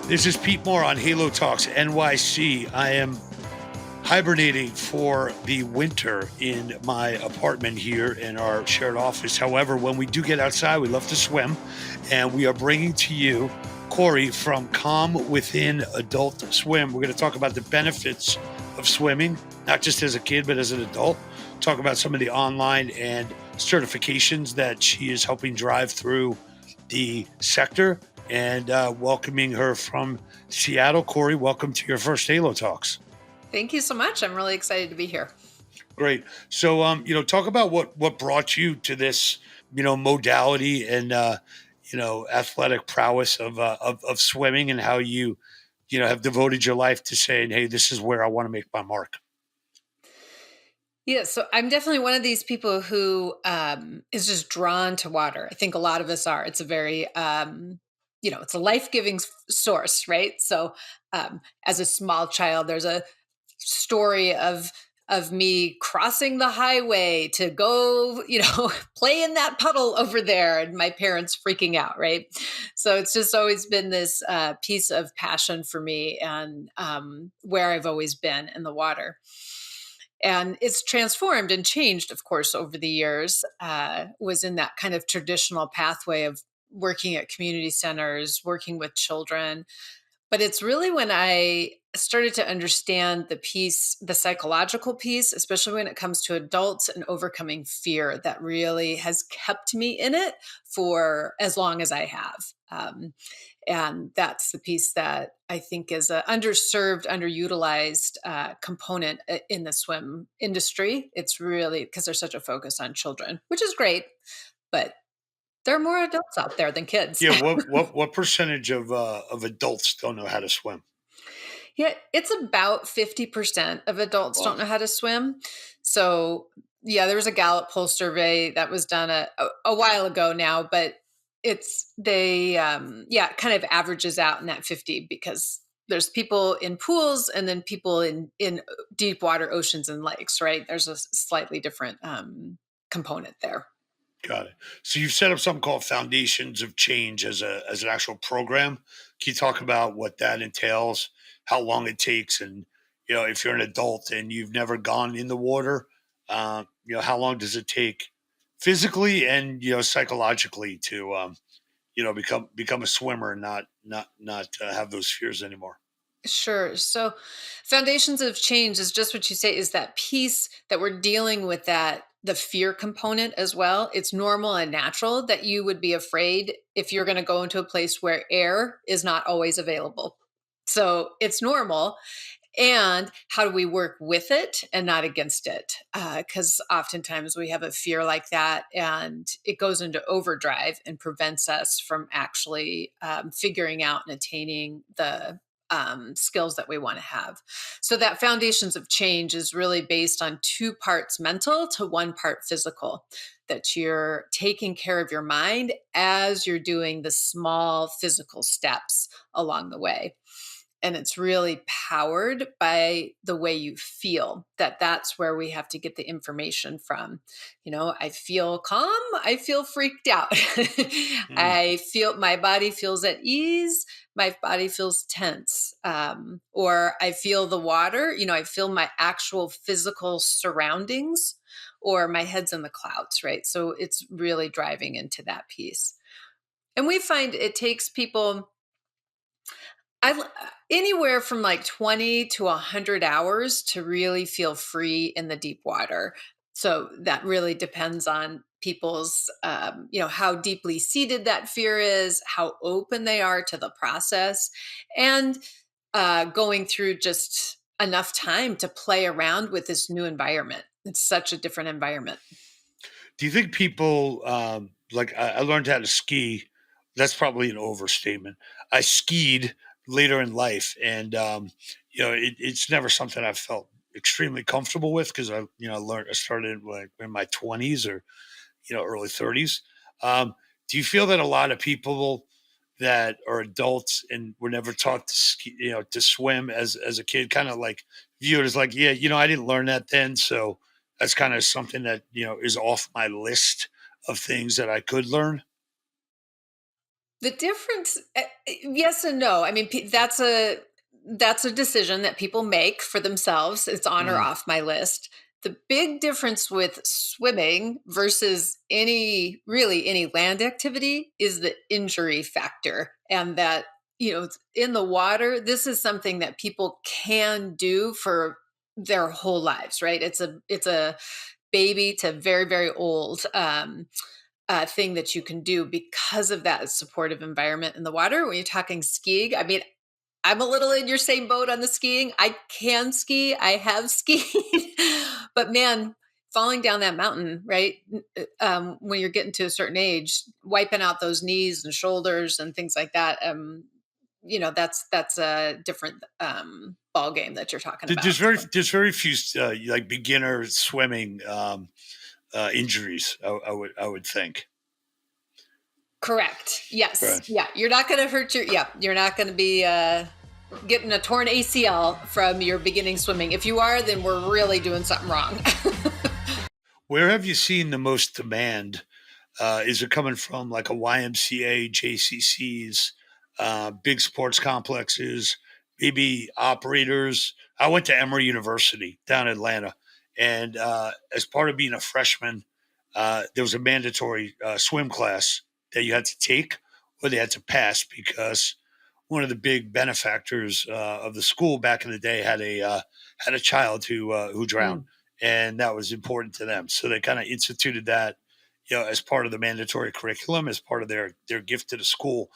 This is Pete Moore on Halo Talks NYC. I am hibernating for the winter in my apartment here in our shared office. However, when we do get outside, we love to swim, and we are bringing to you Cori from Calm Within Adult Swim. We're going to talk about the benefits of swimming, not just as a kid, but as an adult. Talk about some of the online and certifications that she is helping drive through the sector, and welcoming her from Seattle. Cori, welcome to your first Halo Talks. Thank you so much. I'm really excited to be here. Great. So, talk about what brought you to this, modality and athletic prowess of swimming, and how you have devoted your life to saying, "Hey, this is where I want to make my mark." Yeah, so I'm definitely one of these people who is just drawn to water. I think a lot of us are. It's a very, it's a life giving source, right? So, as a small child, there's a story of me crossing the highway to go, play in that puddle over there, and my parents freaking out, right? So it's just always been this piece of passion for me, and where I've always been in the water. And it's transformed and changed, of course, over the years. Was in that kind of traditional pathway of working at community centers, working with children. But it's really when I started to understand the psychological piece, especially when it comes to adults and overcoming fear, that really has kept me in it for as long as I have. And that's the piece that I think is an underserved, underutilized component in the swim industry. It's really because there's such a focus on children, which is great, but there are more adults out there than kids. Yeah. What percentage of adults don't know how to swim? Yeah, it's about 50% of adults Wow. don't know how to swim. So, yeah, there was a Gallup poll survey that was done a while ago now, but it kind of averages out in that 50, because there's people in pools and then people in deep water oceans and lakes, right? There's a slightly different component there. Got it. So you've set up something called Foundations of Change as an actual program. Can you talk about what that entails, how long it takes, and if you're an adult and you've never gone in the water, how long does it take physically and psychologically to become a swimmer and not have those fears anymore? Sure. So, foundations of change is just what you say, is that piece that we're dealing with, that the fear component as well. It's normal and natural that you would be afraid if you're going to go into a place where air is not always available. So, it's normal. And how do we work with it and not against it? Because oftentimes we have a fear like that, and it goes into overdrive and prevents us from actually figuring out and attaining the skills that we want to have. So, that foundations of change is really based on two parts mental to one part physical, that you're taking care of your mind as you're doing the small physical steps along the way. And it's really powered by the way you feel, that's where we have to get the information from. I feel calm, I feel freaked out. Hmm. I feel my body feels at ease, my body feels tense. Or I feel the water, I feel my actual physical surroundings, or my head's in the clouds, right? So it's really driving into that piece. And we find it takes people I anywhere from like 20 to 100 hours to really feel free in the deep water. So that really depends on people's, how deeply seated that fear is, how open they are to the process, and going through just enough time to play around with this new environment. It's such a different environment. Do you think people like I learned how to ski? That's probably an overstatement. I skied later in life, and it's never something I've felt extremely comfortable with, because I started like in my 20s or early 30s. Do you feel that a lot of people that are adults and were never taught to ski, to swim as a kid, kind of like view it as like, yeah, I didn't learn that then, so that's kind of something that is off my list of things that I could learn? The difference, yes and no. I mean, that's a decision that people make for themselves. It's on or Mm. off my list. The big difference with swimming versus any land activity is the injury factor, and that it's in the water. This is something that people can do for their whole lives, right? It's a baby to very very old. Thing that you can do because of that supportive environment in the water. When you're talking skiing, I mean, I'm a little in your same boat on the skiing. I can ski, I have skied, but man, falling down that mountain, right? When you're getting to a certain age, wiping out those knees and shoulders and things like that. That's a different ball game that you're talking about. So. There's very few like beginner swimming injuries. I would think. Correct. Yes. Right. Yeah. You're not going to hurt you're not going to be getting a torn ACL from your beginning swimming. If you are, then we're really doing something wrong. Where have you seen the most demand? Is it coming from like a YMCA, JCCs, big sports complexes, maybe operators? I went to Emory University down in Atlanta, and as part of being a freshman, there was a mandatory swim class that you had to take or they had to pass because one of the big benefactors of the school back in the day had a child who drowned, Mm. and that was important to them. So they kind of instituted that, as part of the mandatory curriculum, as part of their gift to the school.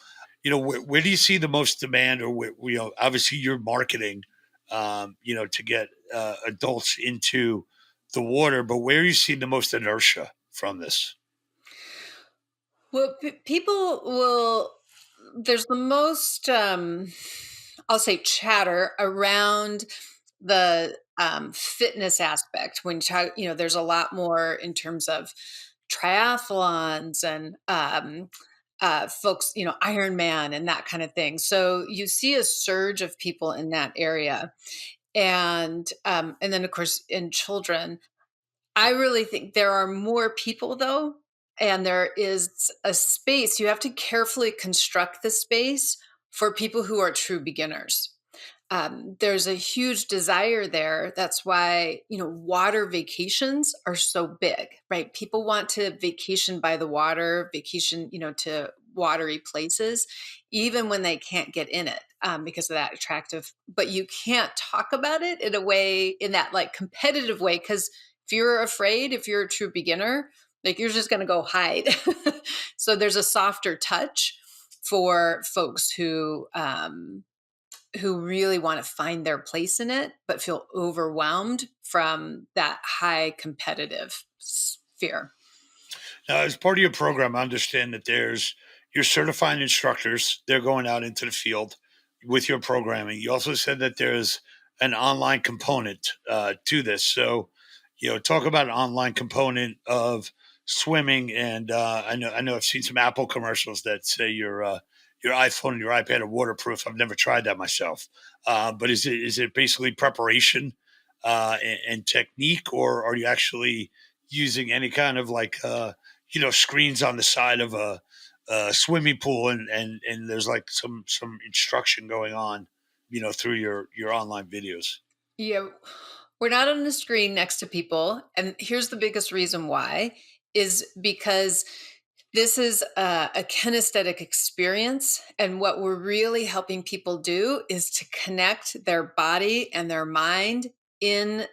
Where do you see the most demand, or obviously you're marketing, to get adults into the water, but where do you see the most inertia from this? Well, people will. There's the most, I'll say, chatter around the fitness aspect. When there's a lot more in terms of triathlons and folks, Ironman and that kind of thing. So you see a surge of people in that area, and then of course in children. I really think there are more people though, and there is a space. You have to carefully construct the space for people who are true beginners. There's a huge desire there. That's why, water vacations are so big, right? People want to vacation by the water, vacation, to watery places, even when they can't get in it because of that attractive. But you can't talk about it in a way, in that like competitive way, because if you're afraid, if you're a true beginner, like you're just going to go hide. So there's a softer touch for folks who really want to find their place in it, but feel overwhelmed from that high competitive sphere. Now, as part of your program, I understand that you're certifying instructors. They're going out into the field with your programming. You also said that there's an online component to this. So, talk about an online component of swimming. And I know I've seen some Apple commercials that say your iPhone and your iPad are waterproof. I've never tried that myself. But is it basically preparation and technique, or are you actually using any kind of like screens on the side of a swimming pool, and there's like some instruction going on, through your online videos? Yeah, we're not on the screen next to people. And here's the biggest reason why is because this is a kinesthetic experience. And what we're really helping people do is to connect their body and their mind in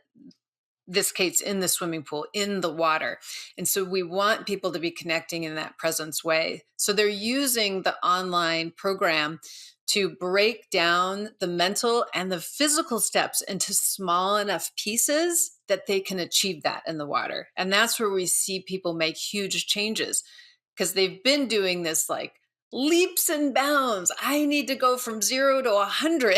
this case in the swimming pool, in the water. And so we want people to be connecting in that presence way. So they're using the online program to break down the mental and the physical steps into small enough pieces that they can achieve that in the water. And that's where we see people make huge changes because they've been doing this like leaps and bounds. I need to go from 0 to 100.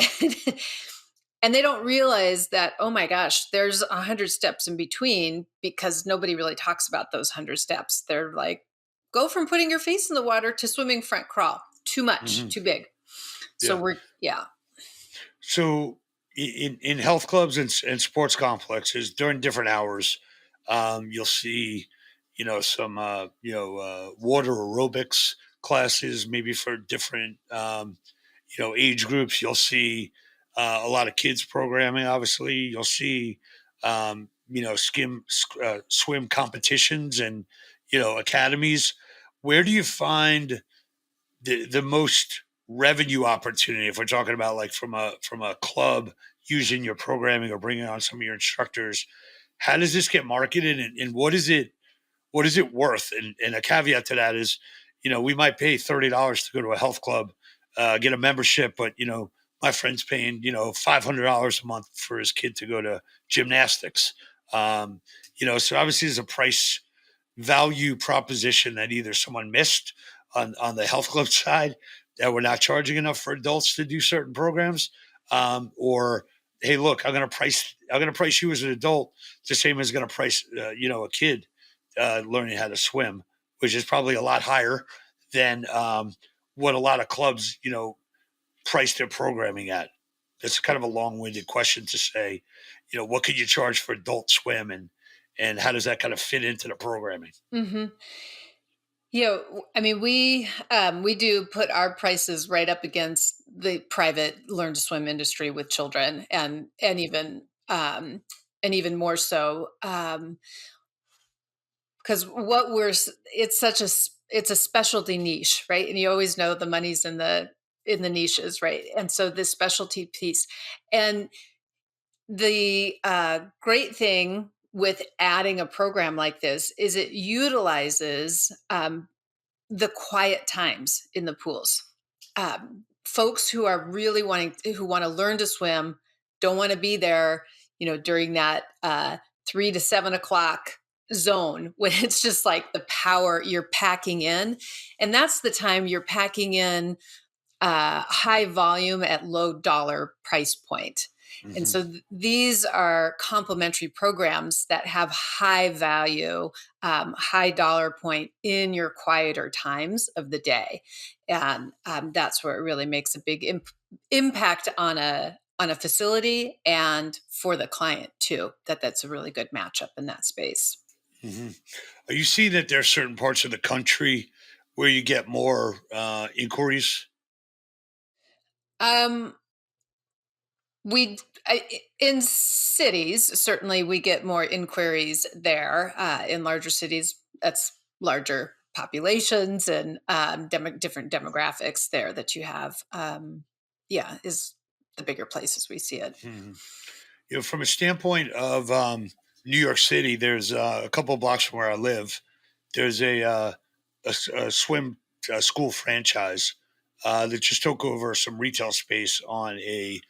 And they don't realize that, oh my gosh, there's 100 steps in between because nobody really talks about those 100 steps. They're like, go from putting your face in the water to swimming front crawl. Too much, Hmm. too big. So Yeah. yeah. So in health clubs and sports complexes during different hours, you'll see, some water aerobics classes, maybe for different age groups. You'll see a lot of kids programming. Obviously, you'll see swim competitions and academies. Where do you find the most revenue opportunity if we're talking about like from a club using your programming or bringing on some of your instructors? How does this get marketed, and what is it worth? And a caveat to that is, we might pay $30 to go to a health club, get a membership, but my friend's paying $500 a month for his kid to go to gymnastics. So obviously there's a price value proposition that either someone missed on the health club side, that we're not charging enough for adults to do certain programs, or hey, look, I'm going to price you as an adult the same as going to price a kid learning how to swim, which is probably a lot higher than what a lot of clubs price their programming at. That's kind of a long-winded question to say, what could you charge for adult swim, and how does that kind of fit into the programming? Hmm. I mean, we do put our prices right up against the private learn to swim industry with children, and even more so, because it's a specialty niche, right? And you always know the money's in the niches, right? And so this specialty piece, and the great thing with adding a program like this is it utilizes the quiet times in the pools. Folks who are really who want to learn to swim don't want to be there, during that 3 to 7 o'clock zone when it's just like the power you're packing in. And that's the time you're packing in high volume at low dollar price point. And Hmm. so these are complementary programs that have high value, high dollar point in your quieter times of the day, and that's where it really makes a big impact on a facility and for the client too. That's a really good matchup in that space. Hmm. Are you seeing that there are certain parts of the country where you get more inquiries? Um, in cities, certainly we get more inquiries there. In larger cities, that's larger populations and different demographics there that you have. Yeah, is the bigger places we see it. Mhm. From a standpoint of New York City, there's a couple of blocks from where I live. There's a swim school franchise that just took over some retail space on a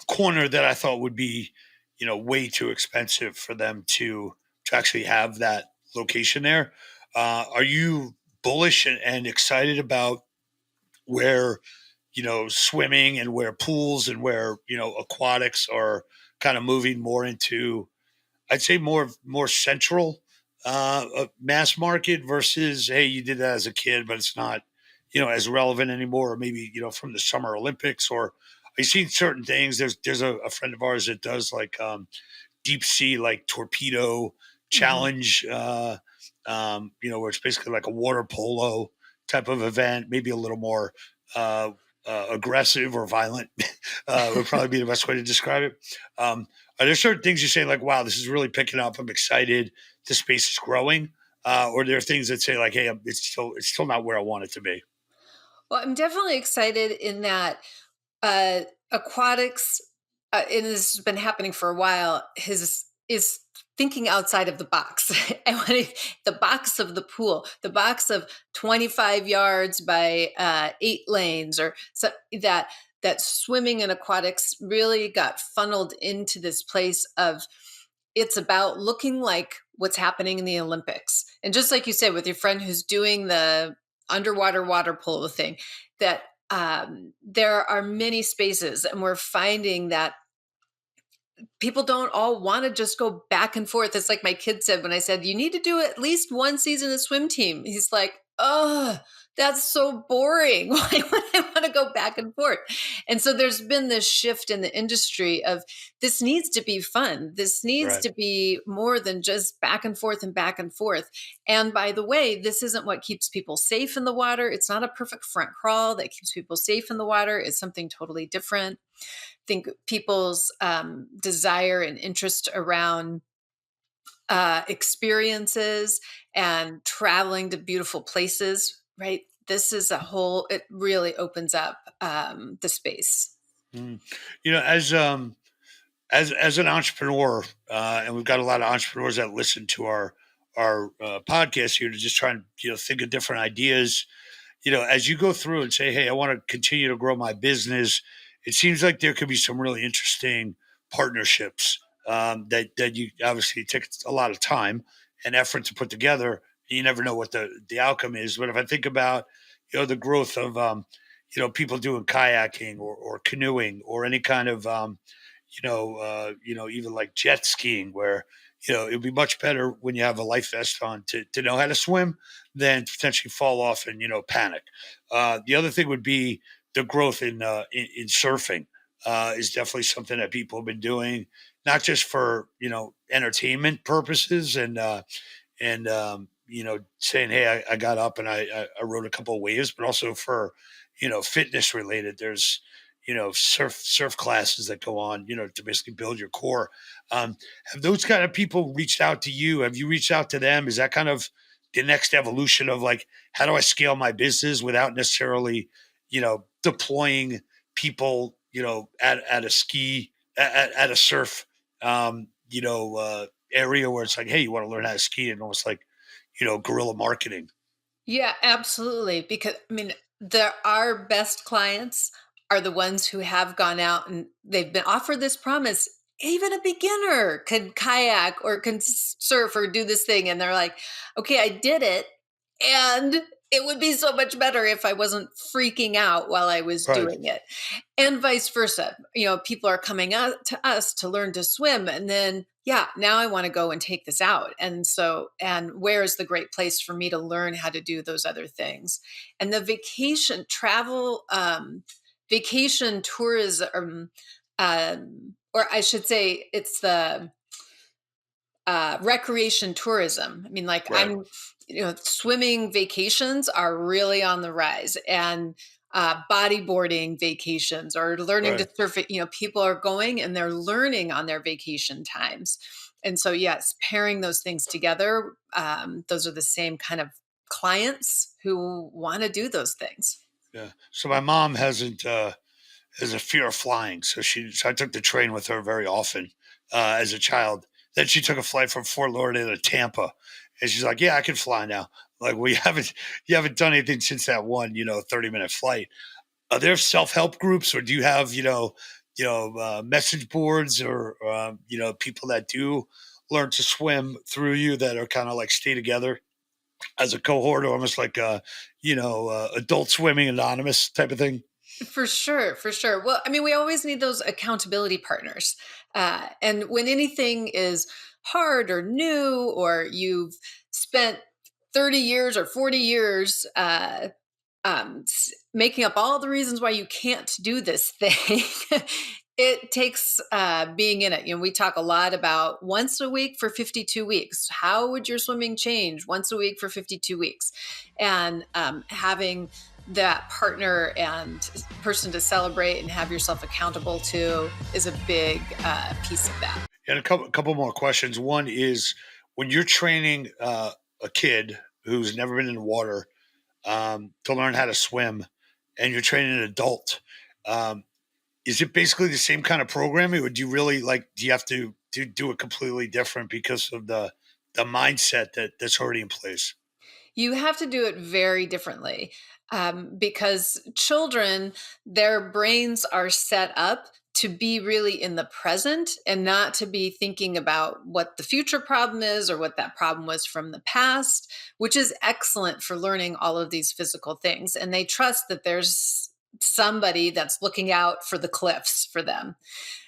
corner that I thought would be, way too expensive for them to actually have that location there. Are you bullish and excited about where swimming and where pools and where aquatics are kind of moving more into, I'd say, more central mass market versus, hey, you did that as a kid, but it's not as relevant anymore, or maybe from the Summer Olympics, or I've seen certain things. There's a friend of ours that does like deep sea like torpedo Hmm. challenge, where it's basically like a water polo type of event, maybe a little more uh, aggressive or violent, would probably be the best way to describe it. Are there certain things you say like, wow, this is really picking up? I'm excited. The space is growing. Or there are things that say like, hey, it's still not where I want it to be. Well, I'm definitely excited in that uh, aquatics, and this has been happening for a while, is thinking outside of the box. And the box of the pool, the box of 25 yards by 8 lanes, or so that swimming and aquatics really got funneled into this place of it's about looking like what's happening in the Olympics. And just like you said, with your friend who's doing the underwater water polo thing, that there are many spaces, and we're finding that people don't all want to just go back and forth. It's like my kid said when I said, "You need to do at least one season of swim team." He's like, "Oh." That's so boring. Why would I want to go back and forth? And so there's been this shift in the industry of this needs to be fun. This needs Right. to be more than just back and forth and back and forth. And by the way, this isn't what keeps people safe in the water. It's not a perfect front crawl that keeps people safe in the water. It's something totally different. I think people's desire and interest around experiences and traveling to beautiful places, right? This is a whole, it really opens up the space. Mm. You know, as an entrepreneur, and we've got a lot of entrepreneurs that listen to our podcast here to just try and think of different ideas. As you go through and say, "Hey, I want to continue to grow my business," it seems like there could be some really interesting partnerships that you obviously take a lot of time and effort to put together. You never know what the outcome is. But if I think about the growth of people doing kayaking or canoeing or any kind of even like jet skiing, where it'd be much better when you have a life vest on to know how to swim than to potentially fall off and panic. The other thing would be the growth in surfing is definitely something that people have been doing, not just for entertainment purposes and saying, "Hey, I got up and I rode a couple of waves," but also for fitness related. There's surf classes that go on to basically build your core. Have those kind of people reached out to you? Have you reached out to them? Is that kind of the next evolution of like, how do I scale my business without necessarily deploying people at a ski at a surf area where it's like, hey, you want to learn how to ski, and almost like guerrilla marketing. Yeah, absolutely. Because I mean, our best clients are the ones who have gone out and they've been offered this promise. Even a beginner can kayak or can surf or do this thing. And they're like, okay, I did it. And it would be so much better if I wasn't freaking out while I was Right. doing it. And vice versa. People are coming out to us to learn to swim. And then, yeah, now I want to go and take this out. And so, and where is the great place for me to learn how to do those other things? And the vacation travel, vacation tourism, or I should say, it's the recreation tourism. I mean, like Right. swimming vacations are really on the rise, and bodyboarding vacations or learning to Right. surf. People are going and they're learning on their vacation times, and so yes, pairing those things together. Those are the same kind of clients who want to do those things. Yeah. So my mom has a fear of flying, so I took the train with her very often as a child. Then she took a flight from Fort Lauderdale to Tampa, and she's like, "Yeah, I can fly now." Like, well, you haven't done anything since that one 30-minute flight. Are there self help groups, or do you have message boards, or people that do learn to swim through you that are kind of like stay together as a cohort, or almost like adult swimming anonymous type of thing? For sure, for sure. Well, I mean, we always need those accountability partners. And when anything is hard or new, or you've spent 30 years or 40 years making up all the reasons why you can't do this thing, it takes being in it. We talk a lot about once a week for 52 weeks. How would your swimming change once a week for 52 weeks? And having that partner and person to celebrate and have yourself accountable to is a big piece of that. And a couple more questions. One is, when you're training a kid who's never been in the water to learn how to swim, and you're training an adult, um, is it basically the same kind of programming, or do you really like? Do you have to do it completely different because of the mindset that's already in place? You have to do it very differently, because children, their brains are set up to be really in the present and not to be thinking about what the future problem is or what that problem was from the past, which is excellent for learning all of these physical things. And they trust that somebody that's looking out for the cliffs for them.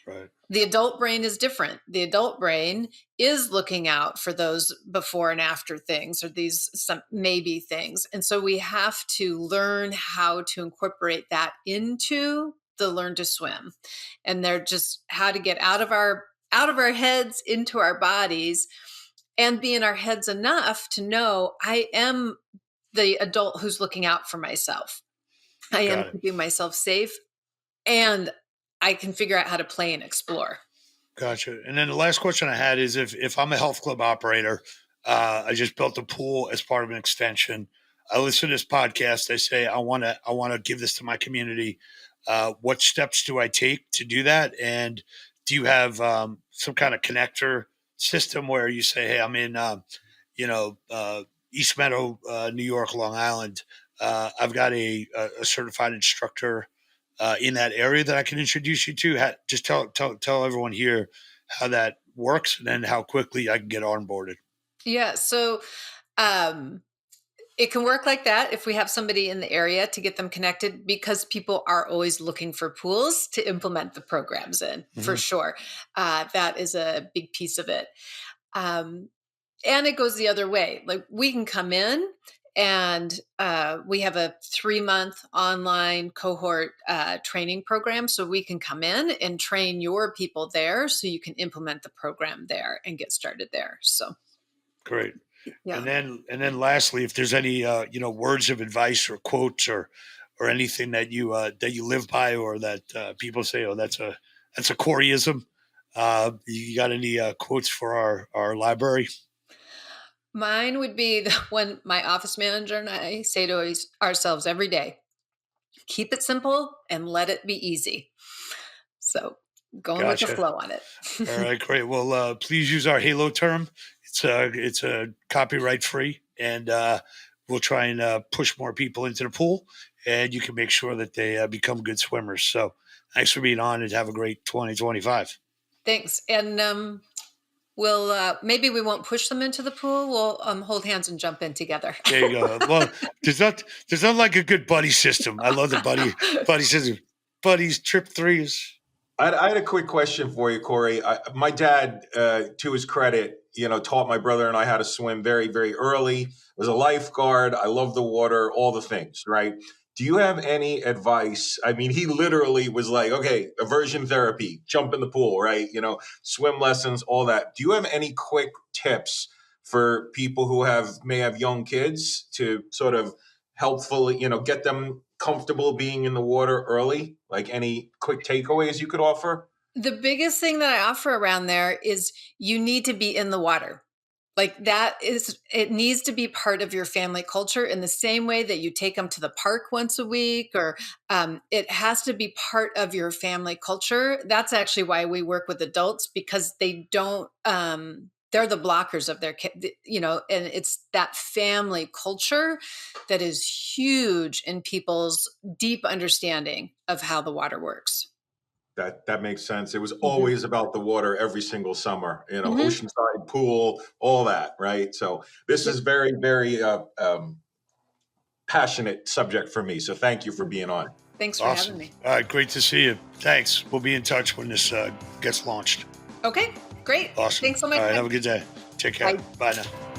Right. The adult brain is different. The adult brain is looking out for those before and after things, or these some maybe things. And so we have to learn how to incorporate that into the learn to swim. And they're just how to get out of our heads into our bodies and be in our heads enough to know I am the adult who's looking out for myself. I am Got it. keeping myself safe, and I can figure out how to play and explore. Gotcha. And then the last question I had is if I'm a health club operator, I just built a pool as part of an extension. I listen to this podcast. I say I want to give this to my community. What steps do I take to do that? And do you have some kind of connector system where you say, hey, I'm in you know East Meadow, New York, Long Island. I've got a certified instructor in that area that I can introduce you to? Just tell everyone here how that works, and then how quickly I can get onboarded. Yeah. So um, it can work like that if we have somebody in the area to get them connected, because people are always looking for pools to implement the programs in, for Hmm. sure. That is a big piece of it. Um, and it goes the other way. Like we can come in and we have a 3-month online cohort training program. So we can come in and train your people there so you can implement the program there and get started there. So, Great. yeah. And then lastly, if there's any words of advice or quotes or anything that you live by, or that people say, oh, that's a Coreyism. You got any quotes for our library? Mine would be the one my office manager and I say to ourselves every day: keep it simple and let it be easy. So, going with the Gotcha. flow on it. All right, great. Well, please use our Halo term. It's a copyright free, and we'll try and push more people into the pool, and you can make sure that they become good swimmers. So, thanks for being on, and have a great 2025. Thanks. And we'll maybe we won't push them into the pool. We'll hold hands and jump in together. There you go. Well, there's not like a good buddy system. I love the buddy system. Buddies, trip threes. I had a quick question for you, Corey. My dad, to his credit, taught my brother and I how to swim very, very early. Was a lifeguard. I love the water, all the things, right? Do you have any advice? I mean, he literally was like, okay, aversion therapy, jump in the pool, right? Swim lessons, all that. Do you have any quick tips for people who may have young kids to sort of helpfully, get them comfortable being in the water early? Like any quick takeaways you could offer? The biggest thing that I offer around there is you need to be in the water. Like it needs to be part of your family culture in the same way that you take them to the park once a week, or it has to be part of your family culture. That's actually why we work with adults, because they don't, they're the blockers of their kid, and it's that family culture that is huge in people's deep understanding of how the water works. That makes sense. It was Hmm. always about the water every single summer, Hmm. oceanside pool, all that, right? So this Yep. is very, very passionate subject for me. So thank you for being on. Thanks for having Awesome. me. All right, great to see you. Thanks. We'll be in touch when this gets launched. Okay, great. Awesome. Thanks so All much. right, have a good day. Take care. Bye. Bye now.